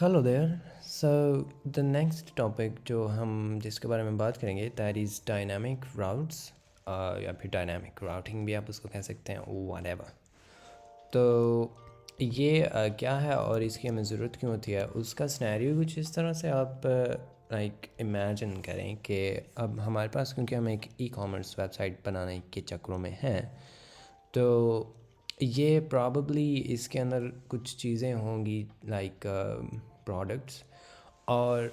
Hello there. So the next topic जो हम जिसके बारे में बात करेंगे दैट इज़ डायनामिक राउट्स, या फिर डायनामिक राउटिंग भी आप उसको कह सकते हैं, व्हाटएवर। तो ये क्या है और इसकी हमें ज़रूरत क्यों होती है, उसका सिनेरियो कुछ इस तरह से आप लाइक इमेजिन करें कि अब हमारे पास, क्योंकि हम एक ई कॉमर्स वेबसाइट बनाने के चक्रों में हैं, तो ये प्रॉब्ली इसके अंदर कुछ चीज़ें होंगी लाइक प्रोडक्ट्स, और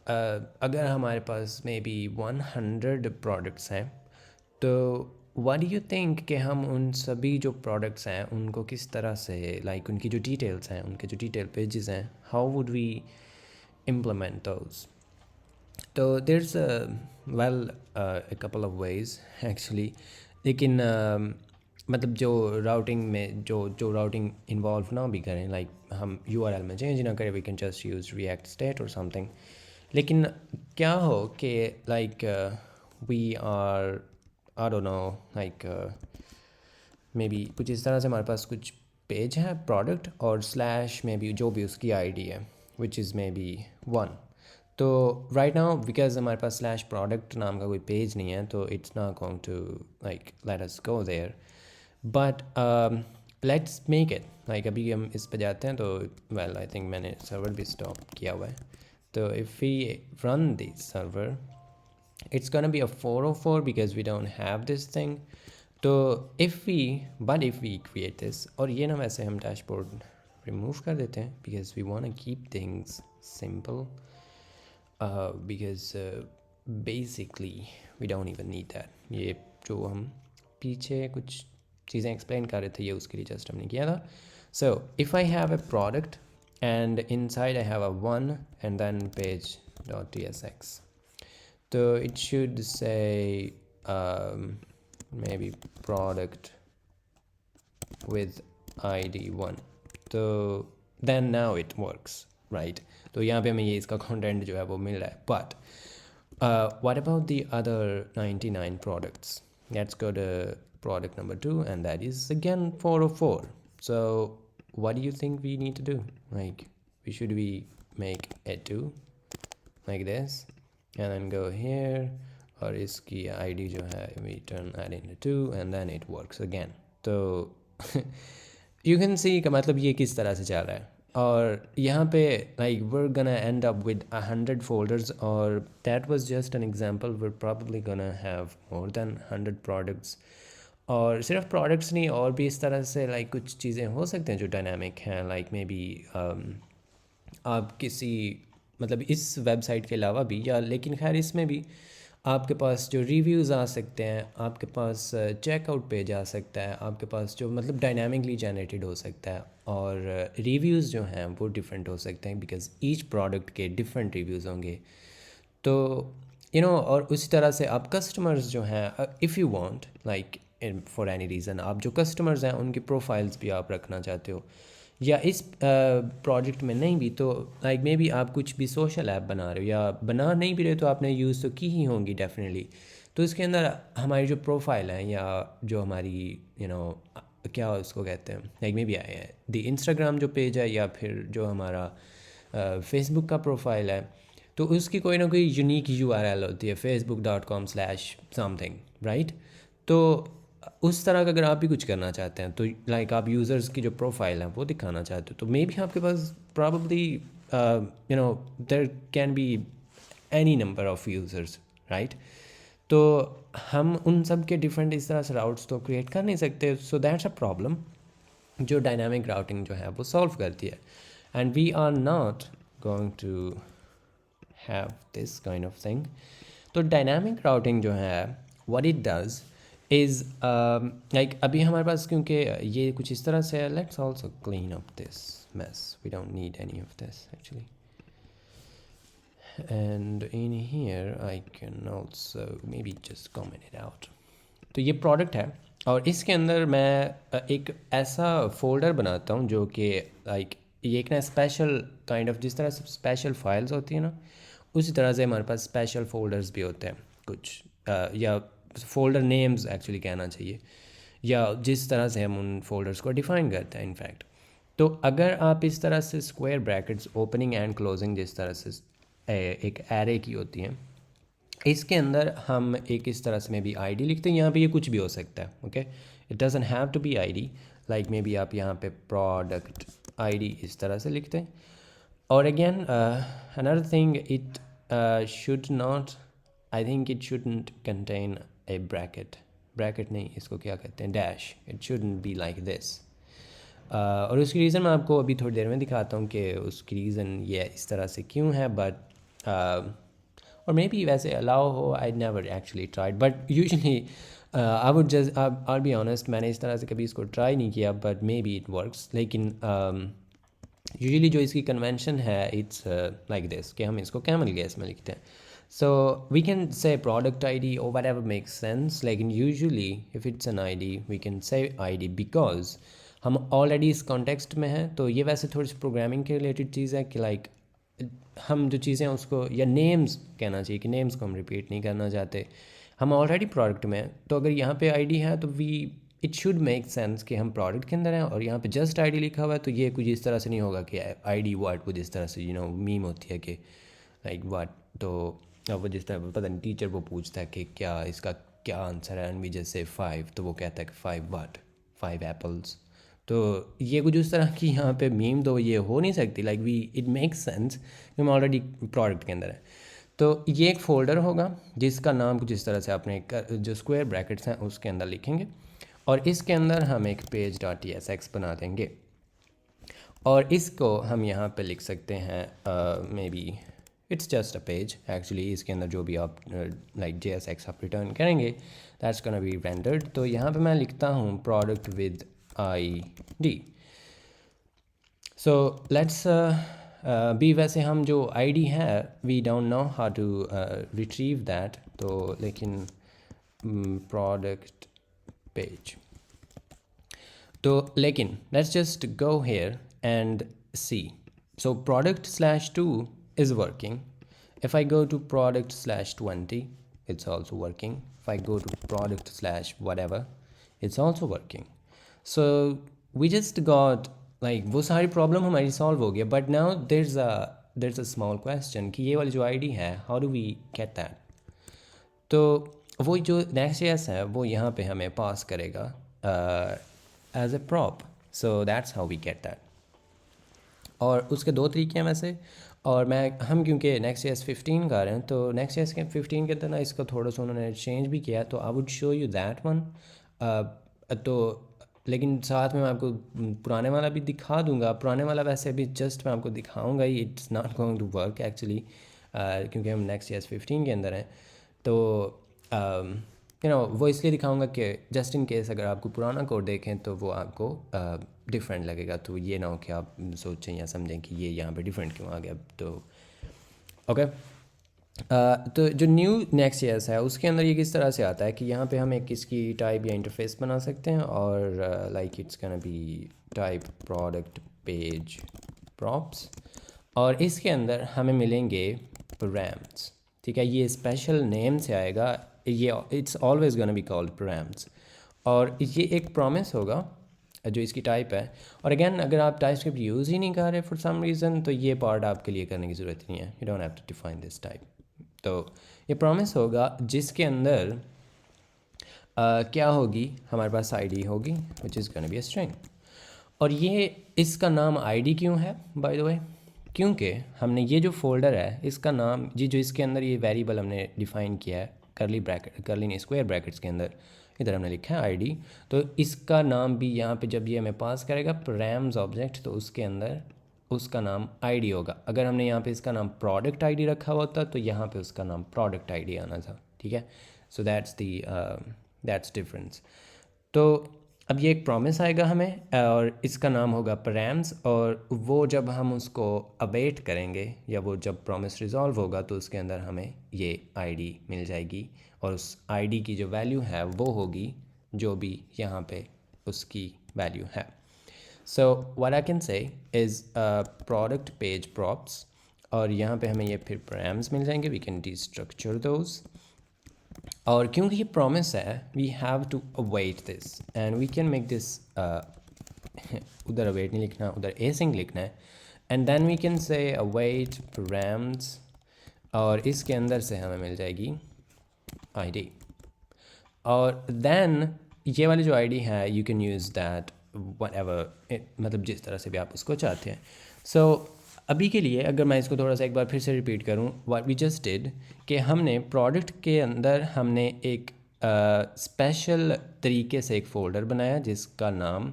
अगर हमारे पास मे बी 100 प्रोडक्ट्स हैं, तो व्हाट डू यू थिंक कि हम उन सभी जो प्रोडक्ट्स हैं उनको किस तरह से लाइक उनकी जो डिटेल्स हैं, उनके जो डिटेल पेजेस हैं, how would we implement those. तो there's well a couple of ways actually, लेकिन मतलब जो राउटिंग में जो राउटिंग इन्वॉल्व ना भी करें, लाइक हम URL में चेंज ना करें, we can just use React state और समथिंग। लेकिन क्या हो कि like we are I don't know like maybe कुछ इस तरह से हमारे पास कुछ पेज है प्रोडक्ट और स्लैश में भी जो भी उसकी आईडी है विच इज़ मे बी 1। तो राइट नाउ बिकॉज हमारे पास स्लैश प्रोडक्ट नाम का कोई पेज नहीं है, तो it's not going to like let us go there, but let's make it like अभी हम इस पे जाते हैं। तो वेल आई थिंक मैंने सर्वर भी स्टॉप किया हुआ है, तो if we run this server it's gonna be a 404 because we don't have this thing. तो if we create this, और ये ना वैसे हम डैशबोर्ड रिमूव कर देते हैं because we want to keep things simple, because basically we don't even need that। ये जो हम पीछे कुछ चीज़ें एक्सप्लेन कर रहे थे, ये उसके लिए जस्ट हमने किया था। So if I have a product and inside I have a 1 and then page.tsx, so it should say maybe product with id 1, तो then now it works, right? तो यहाँ पे हमें ये इसका कंटेंट जो है वो मिल रहा है, but what about the other 99 products? Let's go to product number 2 and that is again 404. So what do you think we need to do? Like we make a 2 like this and then go here, और इसकी ID जो है we turn that into 2 and then it works again। तो you can see का मतलब ये किस तरह से चल रहा है, और यहाँ पे like we're gonna end up with 100 folders, और that was just an example, we're probably gonna have more than 100 products। और सिर्फ प्रोडक्ट्स नहीं, और भी इस तरह से लाइक कुछ चीज़ें हो सकते हैं जो डायनामिक हैं, लाइक मे बी आप किसी मतलब इस वेबसाइट के अलावा भी, या लेकिन खैर इसमें भी आपके पास जो रिव्यूज़ आ सकते हैं, आपके पास चेकआउट पेज आ सकता है, आपके पास जो मतलब डायनामिकली जनरेटेड हो सकता है, और रिव्यूज़ जो हैं वो डिफरेंट हो सकते हैं बिकॉज ईच प्रोडक्ट के डिफरेंट रिव्यूज़ होंगे। तो और उसी तरह से आप कस्टमर्स जो हैं, if you want like for any reason, आप जो कस्टमर्स हैं उनकी प्रोफाइल्स भी आप रखना चाहते हो, या इस प्रोजेक्ट में नहीं भी, तो लाइक मे बी आप कुछ भी सोशल ऐप बना रहे हो, या बना नहीं भी रहे तो आपने यूज़ तो की ही होंगी डेफिनेटली। तो इसके अंदर हमारी जो प्रोफाइल है, या जो हमारी क्या उसको कहते हैं, लाइक मे बी आए हैं द इंस्टाग्राम जो पेज है, या फिर जो हमारा फेसबुक का प्रोफाइल है, तो उसकी कोई ना कोई यूनिक URL होती है, facebook.com/something, राइट? तो उस तरह का अगर आप भी कुछ करना चाहते हैं, तो लाइक आप यूज़र्स की जो प्रोफाइल है वो दिखाना चाहते हो, तो मे बी आपके पास probably there can be any number of users, right? तो हम उन सब के डिफरेंट इस तरह से राउट्स तो क्रिएट कर नहीं सकते, सो दैट्स अ प्रॉब्लम जो डायनामिक राउटिंग जो है वो सॉल्व करती है। And we are not going to have this kind of thing. तो डायनामिक राउटिंग जो है what it does is like अभी हमारे पास, क्योंकि ये कुछ इस तरह से, let's also clean up this mess, we don't need any of this actually, and in here I can also maybe just comment it out. तो ये प्रोडक्ट है, और इसके अंदर मैं एक ऐसा फोल्डर बनाता हूँ जो कि लाइक ये एक ना स्पेशल काइंड ऑफ, जिस तरह से स्पेशल फाइल्स होती हैं ना, उसी तरह से हमारे पास स्पेशल फोल्डर्स भी होते हैं कुछ, या फोल्डर नेम्स एक्चुअली कहना चाहिए, या जिस तरह से हम उन फोल्डर्स को डिफ़ाइन करते हैं इनफैक्ट। तो अगर आप इस तरह से square brackets opening and closing जिस तरह से एक एरे की होती हैं, इसके अंदर हम एक इस तरह से मे बी आई डी लिखते हैं। यहाँ पे ये कुछ भी हो सकता है, okay, it doesn't have to be I D. Like maybe आप यहाँ पे प्रोडक्ट आई डी इस तरह से लिखते हैं। और again another thing, it should not, I think it shouldn't contain A bracket, bracket नहीं, इसको क्या कहते हैं, dash, it shouldn't be like this. और उसकी रीज़न मैं आपको अभी थोड़ी देर में दिखाता हूँ कि उसकी रीज़न ये इस तरह से क्यों है। बट और मे बी वैसे अलाउ हो, I never actually tried, but usually I would just, I be honest, मैंने इस तरह से कभी इसको ट्राई नहीं किया, but may be it works. लेकिन यूजुअली जो इसकी कन्वेंशन है, इट्स लाइक दिस कि हम इसको कैमल गैस में लिखते हैं। So we can say product I D और वट एवर मेक्स सेंस, लेकिन usually if it's an I D we can say I D because हम ऑलरेडी इस कॉन्टेक्स्ट में हैं। तो ये वैसे थोड़ी सी प्रोग्रामिंग के रिलेटेड चीज़ है कि लाइक हम जो चीज़ें उसको, या नेम्स कहना चाहिए कि नेम्स को हम रिपीट नहीं करना चाहते, हम ऑलरेडी प्रोडक्ट में हैं। तो अगर यहाँ पे आईडी है तो we, it should make sense कि हम प्रोडक्ट के अंदर हैं, और यहाँ पे जस्ट आईडी लिखा हुआ है तो ये कुछ इस तरह से नहीं होगा कि आईडी वर्ड कुछ इस तरह से, यू नो, मीम होती है कि लाइक व्हाट, तो अब वो जिस तरह पता नहीं टीचर वो पूछता है कि क्या इसका क्या आंसर है, एंड वी जस्ट से 5, तो वो कहता है कि 5 व्हाट, 5 एप्पल्स। तो ये कुछ उस तरह की यहाँ पे मीम तो ये हो नहीं सकती, like we, it makes sense कि हम ऑलरेडी प्रोडक्ट के अंदर है। तो ये एक फ़ोल्डर होगा जिसका नाम कुछ इस तरह से आपने जो स्क्वायर ब्रैकेट्स हैं उसके अंदर लिखेंगे, और इसके अंदर हम एक page dot T S x बना देंगे, और इसको हम यहाँ पे लिख सकते हैं maybe it's just a page actually. इसके अंदर जो भी आप लाइक जे एस एक्स आप रिटर्न करेंगे दैट्स गोना बी रेंडर्ड। तो यहाँ पे मैं लिखता हूँ product with I D. So let's be, वैसे हम जो आई डी है we don't know how to retrieve that, तो लेकिन प्रोडक्ट पेज, तो लेकिन let's just go here and see. So product slash 2 is working. If I go to product slash 20, it's also working. If I go to product slash whatever, it's also working. So we just got like वो सारी problem हमारी solve हो गया। But now there's a small question कि ये वाली जो ID है, how do we get that? तो वो जो Next.js है वो यहाँ पे हमें पास करेगा as a prop. So that's how we get that. और उसके दो तरीके हैं वैसे, और हम क्योंकि Next.js 15 कर रहे हैं, तो Next.js के 15 के अंदर ना इसको थोड़ा सा उन्होंने चेंज भी किया, तो I would show you that one. तो लेकिन साथ में मैं आपको पुराने वाला भी दिखा दूंगा। पुराने वाला वैसे भी जस्ट मैं आपको दिखाऊंगा ही, it's not going to work actually, क्योंकि हम Next.js 15 के अंदर हैं। तो यू नो वो इसलिए दिखाऊंगा कि जस्ट इन केस अगर आपको पुराना कोड देखें तो वो आपको डिफरेंट लगेगा, तो ये ना हो कि आप सोचें या समझें कि ये यहाँ पे डिफरेंट क्यों आ गया। तो ओके, तो जो न्यू Next.js है उसके अंदर ये किस तरह से आता है कि यहाँ पे हम एक इसकी टाइप या इंटरफेस बना सकते हैं, और like it's can be type product page props, और इसके अंदर हमें मिलेंगे params। ठीक है, ये स्पेशल नेम से आएगा, ये it's always gonna be called params, और ये एक प्रॉमिस होगा जो इसकी टाइप है। और अगेन अगर आप टाइपस्क्रिप्ट यूज़ ही नहीं कर रहे फॉर सम रीज़न, तो ये पार्ट आपके लिए करने की ज़रूरत नहीं है, you don't have to define this type. तो ये प्रॉमिस होगा जिसके अंदर क्या होगी, हमारे पास आईडी होगी which is gonna be a string. और ये इसका नाम आईडी क्यों है बाय द वे, क्योंकि हमने ये जो फोल्डर है इसका नाम जी, जो इसके अंदर ये वेरिएबल हमने डिफ़ाइन किया है करली ब्रैकेट, करली नहीं स्क्वायर ब्रैकेट्स के अंदर, इधर हमने लिखा है आईडी, तो इसका नाम भी यहाँ पे जब ये हमें पास करेगा params ऑब्जेक्ट, तो उसके अंदर उसका नाम आईडी होगा। अगर हमने यहाँ पे इसका नाम प्रोडक्ट आईडी रखा हुआ था तो यहाँ पे उसका नाम प्रोडक्ट आईडी आना था। ठीक है, सो दैट्स डिफरेंस। तो अब ये एक प्रॉमिस आएगा हमें, और इसका नाम होगा params, और वो जब हम उसको अवेट करेंगे या वो जब प्रॉमिस रिजॉल्व होगा तो उसके अंदर हमें ये आईडी मिल जाएगी, और उस आईडी की जो वैल्यू है वो होगी जो भी यहाँ पे उसकी वैल्यू है। So what I can say is product page props, और यहाँ पे हमें ये फिर params मिल जाएंगे, वी कैन डिस्ट्रक्चर दोज। और क्योंकि ये प्रॉमिस है we have to await this, and we can make this उधर अवेट नहीं लिखना, उधर एसिंक लिखना है. And then we can say await params, और इसके अंदर से हमें मिल जाएगी आईडी. और देन ये वाली जो आईडी है you can use that whatever, मतलब जिस तरह से भी आप उसको चाहते हैं. सो अभी के लिए अगर मैं इसको थोड़ा सा एक बार फिर से रिपीट करूं, व्हाट वी जस्ट डिड, कि हमने प्रोडक्ट के अंदर हमने एक स्पेशल तरीके से एक फ़ोल्डर बनाया जिसका नाम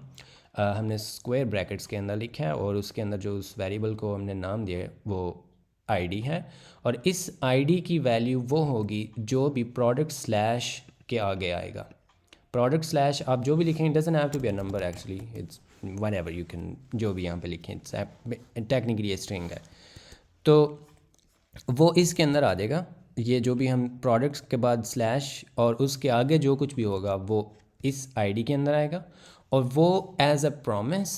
हमने स्क्वायर ब्रैकेट्स के अंदर लिखा है, और उसके अंदर जो उस वेरिएबल को हमने नाम दिया है वो आईडी है. और इस आईडी की वैल्यू वो होगी जो भी प्रोडक्ट स्लैश के आगे आएगा. प्रोडक्ट स्लैश आप जो भी लिखें, doesn't have to be a number actually, it's whatever you can, जो भी यहाँ पे लिखें, इट्स टेक्निकली ये स्ट्रिंग है. तो वो इसके अंदर आ जाएगा. ये जो भी हम प्रोडक्ट्स के बाद स्लैश और उसके आगे जो कुछ भी होगा वो इस आईडी के अंदर आएगा. और वो एज अ प्रॉमिस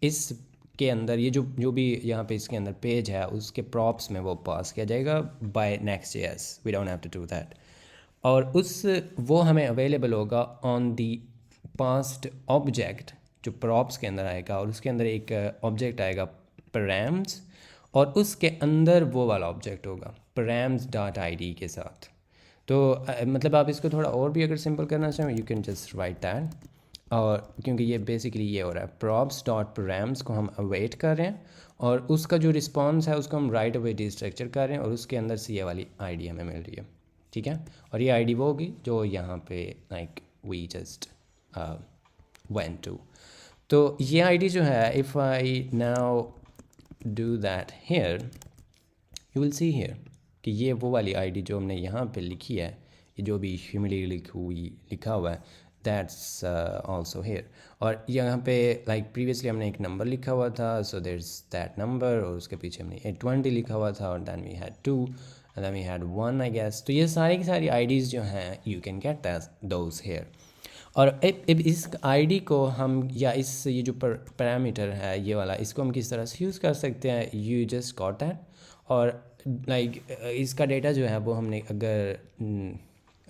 इस के अंदर ये जो भी यहाँ पे इसके अंदर पेज है उसके प्रॉप्स में वो पास किया जाएगा by Next.js. We don't have to do that. और वो हमें अवेलेबल होगा ऑन दी पास्ट ऑब्जेक्ट जो प्रॉप्स के अंदर आएगा, और उसके अंदर एक ऑब्जेक्ट आएगा params, और उसके अंदर वो वाला ऑब्जेक्ट होगा params.id के साथ. तो मतलब आप इसको थोड़ा और भी अगर सिंपल करना चाहें, you can just right that. और क्योंकि ये बेसिकली ये हो रहा है, props.params को हम अवेट कर रहे हैं, और उसका जो रिस्पॉन्स है उसको हम राइट अवे डिस्ट्रक्चर कर रहे हैं, और उसके अंदर से ये वाली आईडी हमें मिल रही है. ठीक है. और ये आईडी वो होगी जो यहाँ पे like we just went to. तो ये आईडी जो है, if I now do that here, you will see here कि ये वो वाली आईडी जो हमने यहाँ पे लिखी है, ये जो भी ह्यूमिली लिखा हुआ है, दैट्स आल्सो हेयर. और यहाँ पे लाइक प्रीवियसली हमने एक नंबर लिखा हुआ था, so there is that number, और उसके पीछे हमने 820 लिखा हुआ था, और then we had 2 and then we had 1 I guess. तो ये सारी की सारी आईडीज़ जो हैं you can get those here. और अब इस आईडी को हम, या इस ये जो पैरामीटर है ये वाला, इसको हम किस तरह से यूज़ कर सकते हैं, यू जस्ट गॉट दैट. और लाइक इसका डेटा जो है वो हमने अगर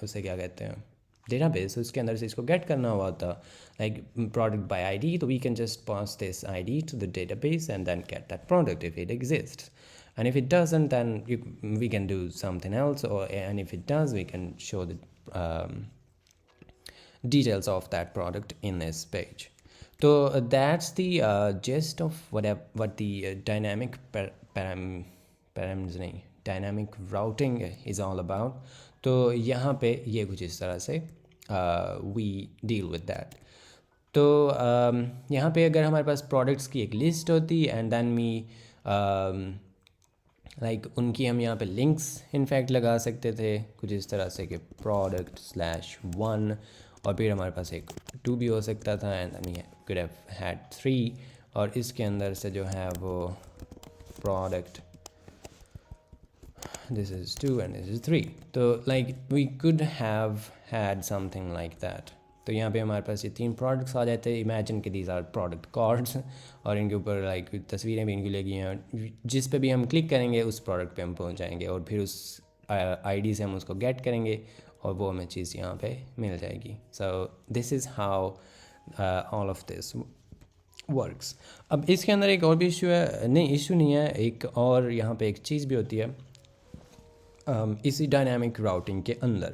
उसे क्या कहते हैं डेटाबेस, उसके अंदर से इसको गेट करना हुआ था लाइक प्रोडक्ट बाय आईडी, तो we can just pass this ID to the database and then get that product if it exists. And if it doesn't, then we can do something else, and if it does, we can show the details of that product in this page. So that's the gist of what the dynamic dynamic routing is all about. तो यहाँ पे ये कुछ इस तरह से we deal with that. तो यहाँ पे अगर हमारे पास products की एक list होती, and then we लाइक उनकी हम यहाँ पे लिंक्स इनफैक्ट लगा सकते थे कुछ इस तरह से कि product/1, और फिर हमारे पास एक 2 भी हो सकता था, and we could have had 3, और इसके अंदर से जो है वो product, this is 2 and this is 3. तो like we could have had something like that. तो यहाँ पे हमारे पास ये 3 प्रोडक्ट्स आ जाते हैं. इमेजिन कि दीज आर प्रोडक्ट कार्ड्स, और इनके ऊपर लाइक तस्वीरें भी इनकी लगी हैं, जिस पे भी हम क्लिक करेंगे उस प्रोडक्ट पे हम पहुँच जाएंगे, और फिर उस आईडी से हम उसको गेट करेंगे, और वो हमें चीज़ यहाँ पे मिल जाएगी. So this is how all of this works. अब इसके अंदर एक और भी इशू है, नहीं इशू नहीं है, एक और यहाँ पे एक चीज़ भी होती है इसी डायनामिक राउटिंग के अंदर,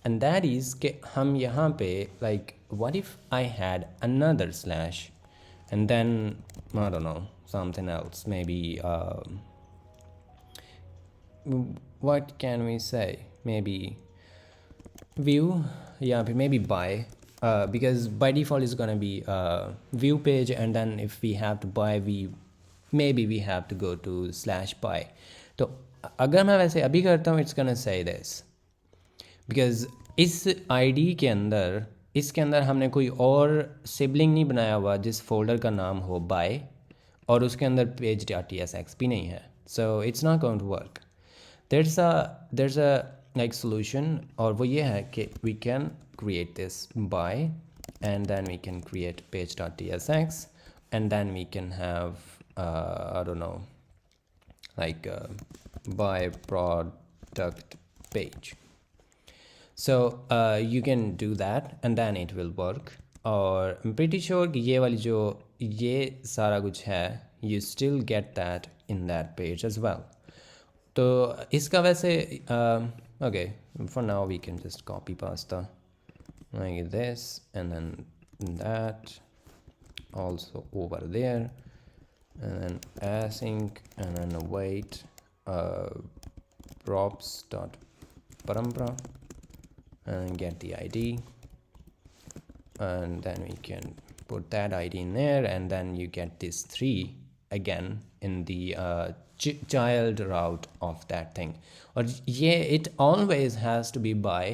and that is कि हम यहाँ पे like what if I had another slash and then I don't know something else, maybe what can we say, maybe view, yeah, maybe by because by default is gonna be view page, and then if we have to buy, maybe we have to go to /by. तो अगर मैं वैसे अभी करता हूँ, it's gonna say this because इस ID के अंदर, इसके अंदर हमने कोई और सिबलिंग नहीं बनाया हुआ जिस फोल्डर का नाम हो बाय, और उसके अंदर page.tsx भी नहीं है. So it's not going to work. there's a like solution, और वो ये है कि we can create this by, and then we can create page.tsx, and then we can have I don't know like by product page. So you can do that and then it will work. और I'm pretty sure कि ये वाली जो ये सारा कुछ है, you still get that in that page as well. तो इसका वैसे okay, for now we can just copy pasta like this and then that also over there, and then async and then await props dot parampara and get the id, and then we can put that id in there, and then you get this 3 again in the child route of that thing. और ये it always has to be by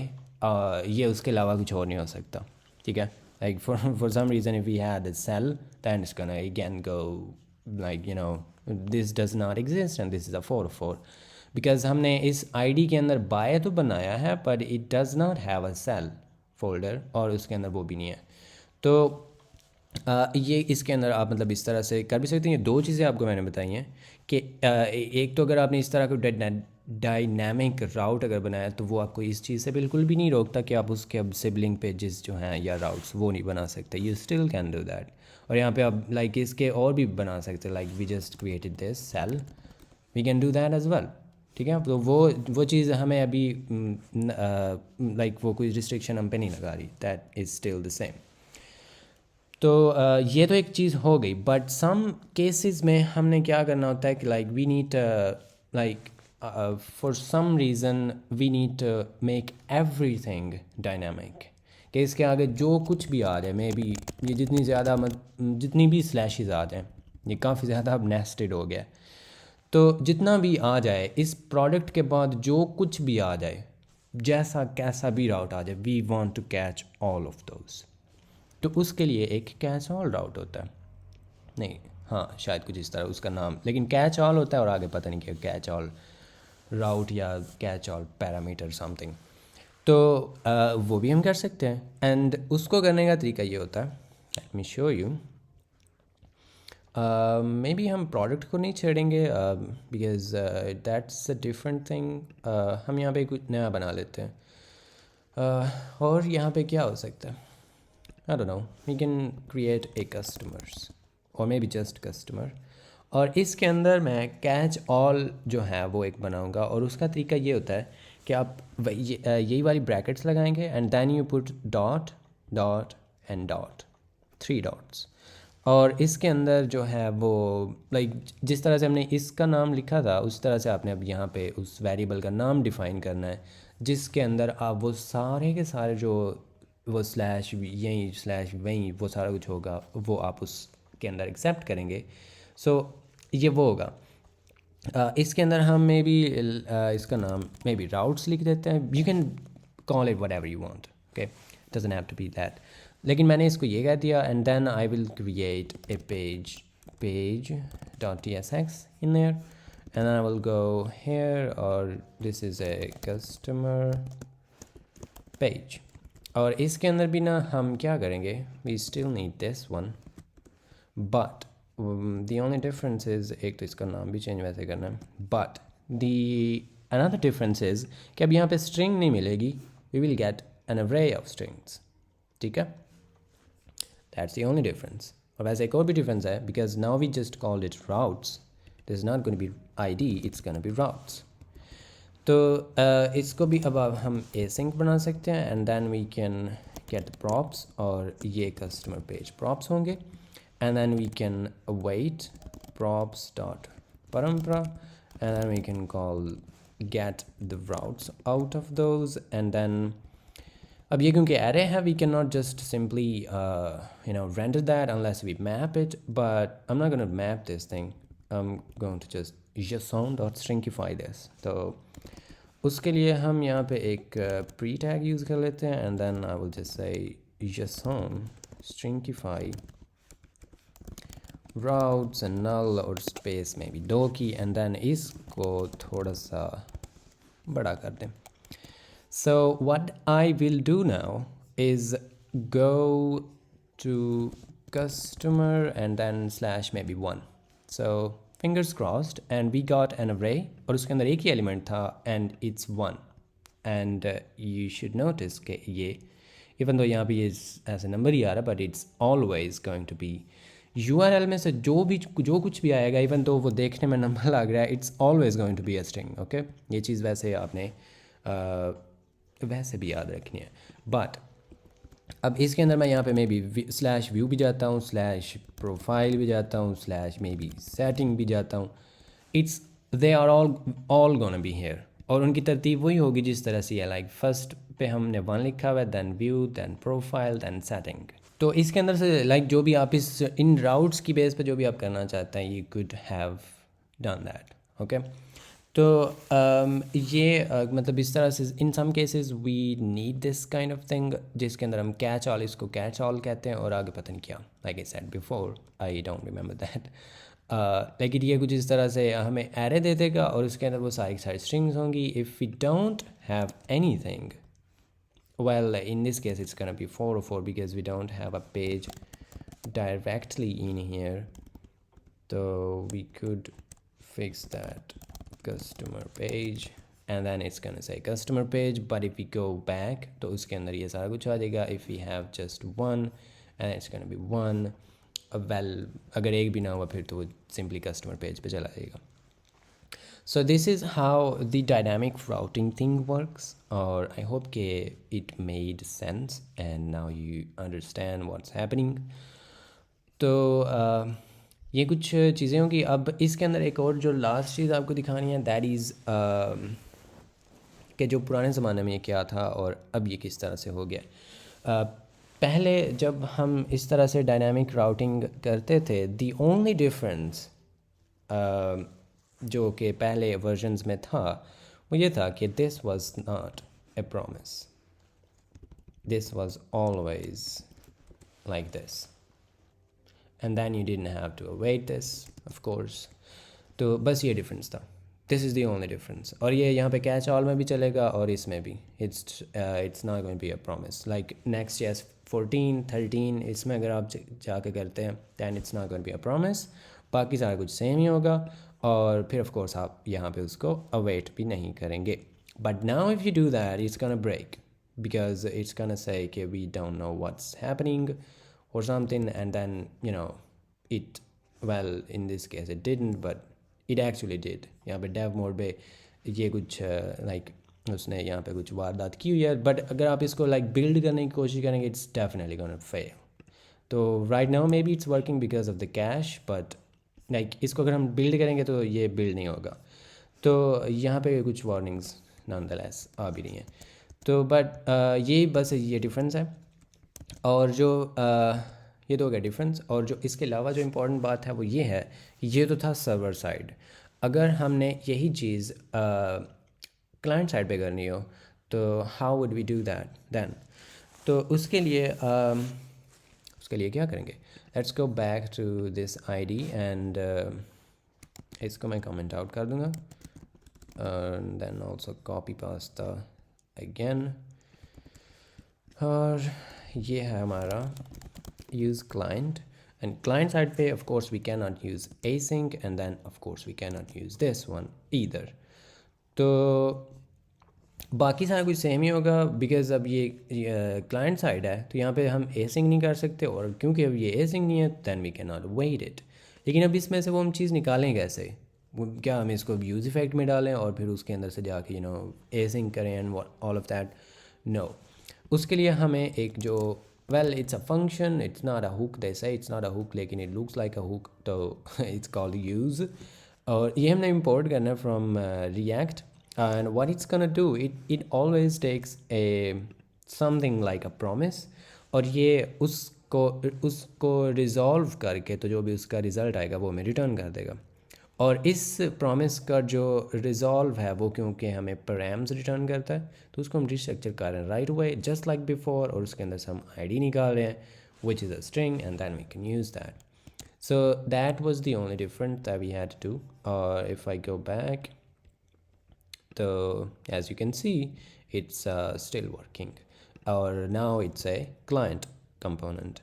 ये उसके अलावा कुछ और नहीं हो सकता, ठीक है. Like for some reason if we had a cell, then it's gonna again go like you know this does not exist and this is a 4 of 4 because हमने इस id के अंदर by तो बनाया है but it does not have a cell folder और उसके अंदर वो भी नहीं है. तो ये इसके अंदर आप मतलब इस तरह से कर भी सकते हैं. ये 2 चीज़ें आपको मैंने बताई हैं कि एक तो अगर आपने इस तरह का डायनामिक राउट अगर बनाया तो वो आपको इस चीज़ से बिल्कुल भी नहीं रोकता कि आप उसके अब सिबलिंग पेजेस जो हैं या राउट्स वो नहीं बना सकते. You still can do that. और यहाँ पे आप लाइक इसके और भी बना सकते हैं. Like we just created this cell, we can do that as well, ठीक है. तो वो चीज़ हमें अभी लाइक वो कोई रिस्ट्रिक्शन हम पे नहीं लगा रही. That is still the same. तो ये तो एक चीज़ हो गई. बट सम केसेस में हमने क्या करना होता है कि like we need like for some reason we need to make everything dynamic. कि इसके आगे जो कुछ भी आ जाए, मे बी ये जितनी भी स्लैशेस आ जाएँ, ये काफ़ी ज़्यादा अब नेस्टेड हो गया. तो जितना भी आ जाए इस प्रोडक्ट के बाद जो कुछ भी आ जाए, जैसा कैसा भी राउट आ जाए, we want to catch all of those. तो उसके लिए एक कैच ऑल राउट होता है. नहीं, हाँ शायद कुछ इस तरह उसका नाम, लेकिन कैच ऑल होता है और आगे पता नहीं क्या कैच ऑल राउट या कैच ऑल पैरामीटर समथिंग. तो वो भी हम कर सकते हैं. एंड उसको करने का तरीका ये होता है, let me show you. May be हम प्रोडक्ट को नहीं छेड़ेंगे because that's a different thing. हम यहाँ पे कुछ नया बना लेते हैं. और यहाँ पे क्या हो सकता है, I don't know, we can create a customers or maybe just customer. और इसके अंदर मैं कैच ऑल जो है वो एक बनाऊंगा. और उसका तरीका ये होता है कि आप यही वाली ब्रैकेट्स लगाएंगे and then you put dot dot and dot, 3 dots. और इसके अंदर जो है वो लाइक जिस तरह से हमने इसका नाम लिखा था उस तरह से आपने अब यहाँ पे उस वेरिएबल का नाम डिफ़ाइन करना है, जिसके अंदर आप वो सारे के सारे जो वो स्लैश यहीं स्लैश वहीं वो सारा कुछ होगा वो आप उसके अंदर एक्सेप्ट करेंगे. सो ये वो होगा. इसके अंदर हम मे बी इसका नाम मे बी राउट्स लिख देते हैं. You can call it whatever you want, okay, doesn't have to be that. लेकिन मैंने इसको ये कह दिया and then I will create a page dot tsx in there and then I will go here और this is a customer page. और इसके अंदर भी ना हम क्या करेंगे, we still need this one but the only difference is एक तो इसका नाम भी चेंज वैसे करना है. But the another difference is कि अब यहाँ पे स्ट्रिंग नहीं मिलेगी, we will get an array of strings, ठीक है. That's the only difference. और वैसे एक और भी डिफरेंस है because now we just called it routes, this is not going to be id, it's going to be routes. तो इसको भी अब हम एसिंक बना सकते हैं and then we can get props और ये कस्टमर पेज प्रॉप्स होंगे and then we can await props dot parampara and then we can call get the routes out of those. And then अब ये क्योंकि array है, we cannot just simply render that unless we map it, but I'm not going to map this thing. I'm going to just json.stringify this. तो उसके लिए हम यहाँ पे एक प्री टैग यूज़ कर लेते हैं and then I will just say json stringify routes and null और space में भी 2 की एंड देन इसको थोड़ा सा बड़ा कर दें. So what I will do now is go to customer and then slash maybe 1. So fingers crossed and we got an array और उसके अंदर एक ही एलिमेंट था and it's 1. And you should notice कि ये even though यहाँ पे ये ऐसे नंबर ही आ रहा है but it's always going to be URL में से जो कुछ भी आएगा, इवन तो वो देखने में नंबर लग रहा है, it's always going to be a string. Okay, ये चीज़ वैसे आपने वैसे भी याद रखनी है। बट अब इसके अंदर मैं यहाँ पे मे बी स्लैश व्यू भी जाता हूँ, स्लैश प्रोफाइल भी जाता हूँ, स्लैश मे बी सेटिंग भी जाता हूँ, it's they are all gonna be here. और उनकी तरतीब वही होगी जिस तरह से है, लाइक फर्स्ट पे हमने 1 लिखा हुआ है, then view, then profile, then setting. तो इसके अंदर से लाइक जो भी आप इस इन राउट्स की बेस पे जो भी आप करना चाहते हैं, you could have done that. Okay, तो ये मतलब इस तरह से in some cases we need this kind of thing, जिसके अंदर हम कैच ऑल, इसको कैच ऑल कहते हैं, और आगे पता नहीं क्या, like I said before, I don't remember that. लेकिन ये कुछ इस तरह से हमें एरे दे देगा और उसके अंदर वो सारी सारी स्ट्रिंग्स होंगी। If we don't have anything, well, in this case it's gonna be 404 because we don't have a page directly in here, so we could fix that customer page and then it's gonna say customer page. But if we go back तो उसके अंदर ये सारा कुछ आ जाएगा। if we have just one and it's gonna be one, well, अगर एक भी ना हुआ फिर तो वो simply customer page पे चला जाएगा। So this is how the dynamic routing thing works, or I hope it made sense and now you understand what's happening. तो ये कुछ चीज़ें होंगी। अब इसके अंदर एक और जो लास्ट चीज़ आपको दिखानी है, दैट इज़ कि जो पुराने ज़माने में ये क्या था और अब ये किस तरह से हो गया। पहले जब हम इस तरह से डायनामिक राउटिंग करते थे, दी ओनली डिफरेंस जो कि पहले वर्जन्स में था वो ये था कि this was not a promise, this was always like this and then you didn't have to await this of course. तो बस ये डिफरेंस था, this is the only difference. और ये यहाँ पे कैच ऑल में भी चलेगा और इसमें भी it's not going to be a promise. Like Next.js 14, 13 इसमें अगर आप जाके करते हैं then it's not going to be a promise, बाकी सारा कुछ सेम ही होगा। और फिर ऑफ कोर्स आप यहाँ पे उसको अवेट भी नहीं करेंगे। But now if you do that it's gonna break because it's gonna say okay, we don't know what's happening or something, and then it, well, in this case it didn't, but it actually did। यहाँ पे dev mode पे ये कुछ like उसने यहाँ पे कुछ वारदात की हुई है, बट अगर आप इसको like build करने की कोशिश करेंगे it's definitely gonna fail। तो right now maybe it's working because of the cache, but like इसको अगर हम build करेंगे तो ये build नहीं होगा। तो यहाँ पे कुछ warnings nonetheless आ भी रही हैं। तो बट ये बस ये डिफरेंस है। और जो ये तो हो गया डिफरेंस। और जो इसके अलावा जो इम्पोर्टेंट बात है वो ये है, ये तो था सर्वर साइड। अगर हमने यही चीज़ क्लाइंट साइड पे करनी हो तो how would we do that then? तो उसके लिए क्या करेंगे, let's go back to this ID and इसको मैं कमेंट आउट कर दूँगा and then also copy paste again. और ये है हमारा use client, and client side पे of course we cannot use async, and then of course we cannot use this one either। तो बाकी सारा कुछ सेम ही होगा बिकॉज अब ये क्लाइंट साइड है तो यहाँ पे हम async नहीं कर सकते, और क्योंकि अब ये async नहीं है then we cannot wait it। लेकिन अब इसमें से वो हम चीज़ निकालें कैसे? क्या हम इसको यूज़ इफेक्ट में डालें और फिर उसके अंदर से जाके async करें and all of that? No, उसके लिए हमें एक जो it's a function, it's not a hook, they say it's not a hook लेकिन it looks like a hook, तो it's called use। और ये हमने import करना है from React, and what it's gonna do, it always takes a something like a promise, और ये उसको resolve करके तो जो भी उसका result आएगा वो हमें return कर देगा। और इस प्रॉमिस का जो रिजॉल्व है वो क्योंकि हमें पैराम्स रिटर्न करता है तो उसको हम रिस्ट्रक्चर कर रहे हैं right away just like before, और उसके अंदर से हम आईडी निकाल रहे हैं which is a string and then we can use that. So that was the only difference that we had to do. और इफ़ आई गो बैक तो as you can see it's still working, और now it's a client component.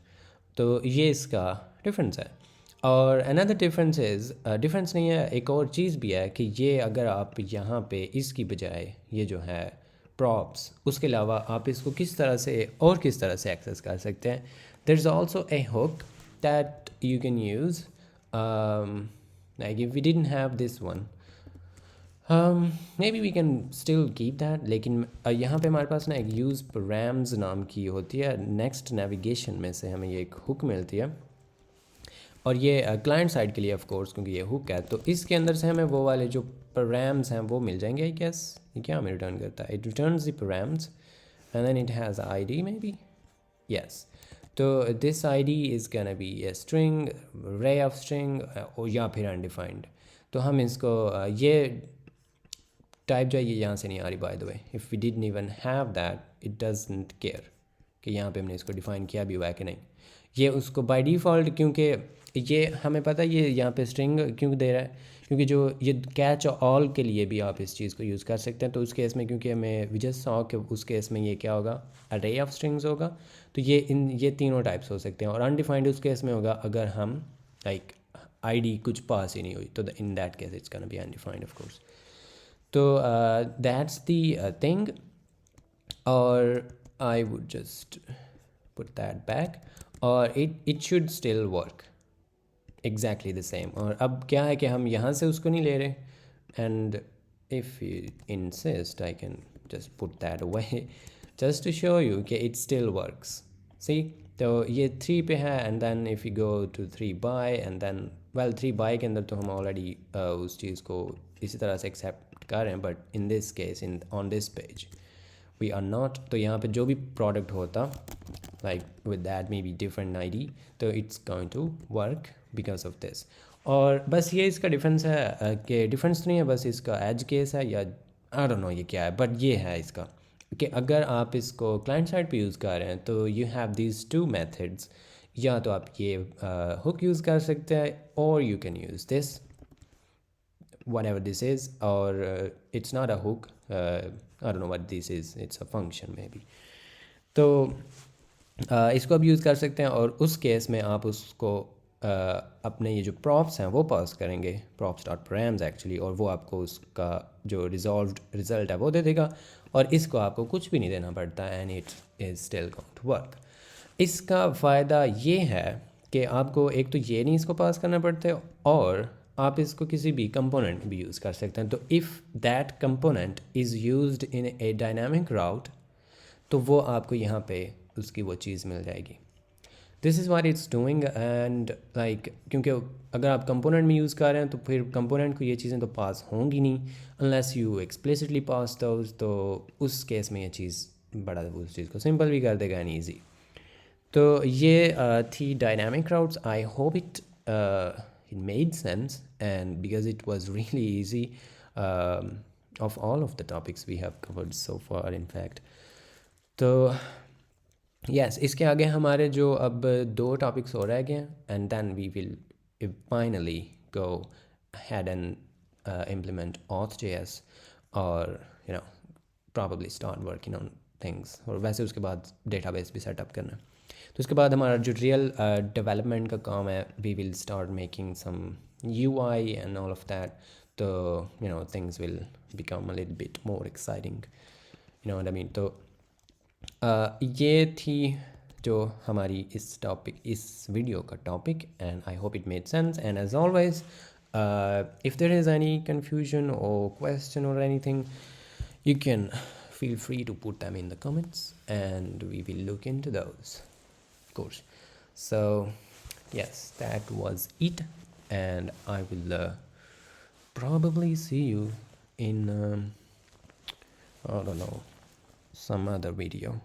तो ये इसका difference है। और another difference difference नहीं है, एक और चीज़ भी है कि ये अगर आप यहाँ पे इसकी बजाय ये जो है प्रॉप्स, उसके अलावा आप इसको किस तरह से एक्सेस कर सकते हैं। There is also a hook that you can use like if we didn't have this one, maybe we can still keep that, लेकिन यहाँ पे हमारे पास ना एक use params नाम की होती है, next navigation में से हमें ये एक hook मिलती है, और ये क्लाइंट साइड के लिए ऑफ कोर्स क्योंकि ये हुक है, तो इसके अंदर से हमें वो वाले जो पैराम्स हैं वो मिल जाएंगे आई गेस। ये क्या हमें रिटर्न करता है? It returns the params and then it has ID may be, yes. तो this ID is can be a string, array of string, या फिर अनडिफाइंड। तो हम इसको ये टाइप जो है ये यहाँ से नहीं आ रही by the way, if we didn't even have that it doesn't care कि यहाँ पे हमने इसको डिफ़ाइन किया भी हुआ है कि नहीं। ये उसको बाय डिफ़ॉल्ट, क्योंकि ये हमें पता है ये यहाँ पे स्ट्रिंग क्यों दे रहा है, क्योंकि जो ये कैच ऑल के लिए भी आप इस चीज़ को यूज़ कर सकते हैं। तो उस केस में क्योंकि हमें वी जस्ट सॉ कि उस केस में ये क्या होगा, अरे ऑफ स्ट्रिंग्स होगा, तो ये तीनों टाइप्स हो सकते हैं। और अनडिफाइंड उस केस में होगा अगर हम लाइक आईडी कुछ पास ही नहीं हुई, तो in that case it's gonna be undefined of course. तो दैट्स द थिंग, और I would just put that back, और it should still work exactly the same. और अब क्या है कि हम यहाँ से उसको नहीं ले रहे, and if you insist I can just put that away just to show you कि इट स्टिल वर्क्स। सी, तो ये 3 पे है, and then if you go to 3 by, and then well 3 by के अंदर तो हम ऑलरेडी उस चीज़ को इसी तरह से एक्सेप्ट कर रहे हैं, but in this case in on this page we are not. तो यहाँ पे जो भी प्रोडक्ट होता like with that may be different ID, तो it's going to work because of this. और बस ये इसका डिफरेंस है कि डिफरेंस नहीं है, बस इसका एज केस है, या आई डोंट नो ये क्या है, बट ये है इसका कि अगर आप इसको क्लाइंट साइड पे यूज़ कर रहे हैं तो यू हैव दीज 2 मेथड्स, या तो आप ये हुक यूज़ कर सकते हैं, और you can use this whatever this is, or it's not a hook, I don't know what this is, it's a function maybe। तो इसको आप यूज़ कर सकते हैं, और उस केस में आप उसको अपने ये जो प्रॉप्स हैं वो पास करेंगे, props डॉट params एक्चुअली, और वो आपको उसका जो रिजॉल्व्ड रिज़ल्ट है वो दे देगा, और इसको आपको कुछ भी नहीं देना पड़ता, and it is still going to work. इसका फ़ायदा ये है कि आपको एक तो ये नहीं इसको पास करना पड़ता, और आप इसको किसी भी कंपोनेंट भी यूज़ कर सकते हैं। तो if that component is used in a dynamic route, तो वो आपको यहाँ पे उसकी वो चीज़ मिल जाएगी। This is what it's doing, and like क्योंकि अगर आप कंपोनेंट में यूज़ कर रहे हैं तो फिर कंपोनेंट को ये चीज़ें तो पास होंगी नहीं unless you explicitly pass those, तो उस केस में ये चीज़ बड़ा उस चीज़ को सिंपल भी कर देगा एंड ईजी। तो ये थी dynamic routes. I hope it made sense, and because it was really easy, of all of the topics we have covered so far in fact। तो yes, इसके आगे हमारे जो अब 2 टॉपिक्स हो रह गए हैं, and then we will finally go ahead and implement auth.js, और you know probably start working on things, और वैसे उसके बाद डेटाबेस भी सेटअप करना है। तो उसके बाद हमारा जो रियल डेवलपमेंट का काम है, we will start making some UI and all of that, तो you know things will become a little bit more exciting, you know what I mean. तो ये थी जो हमारी इस वीडियो का topic, and I hope it made sense, and as always if there is any confusion और question और anything, you can feel free to put them in the comments and we will look into those, of course. So yes, that was it, and I will probably see you in I don't know, some other video.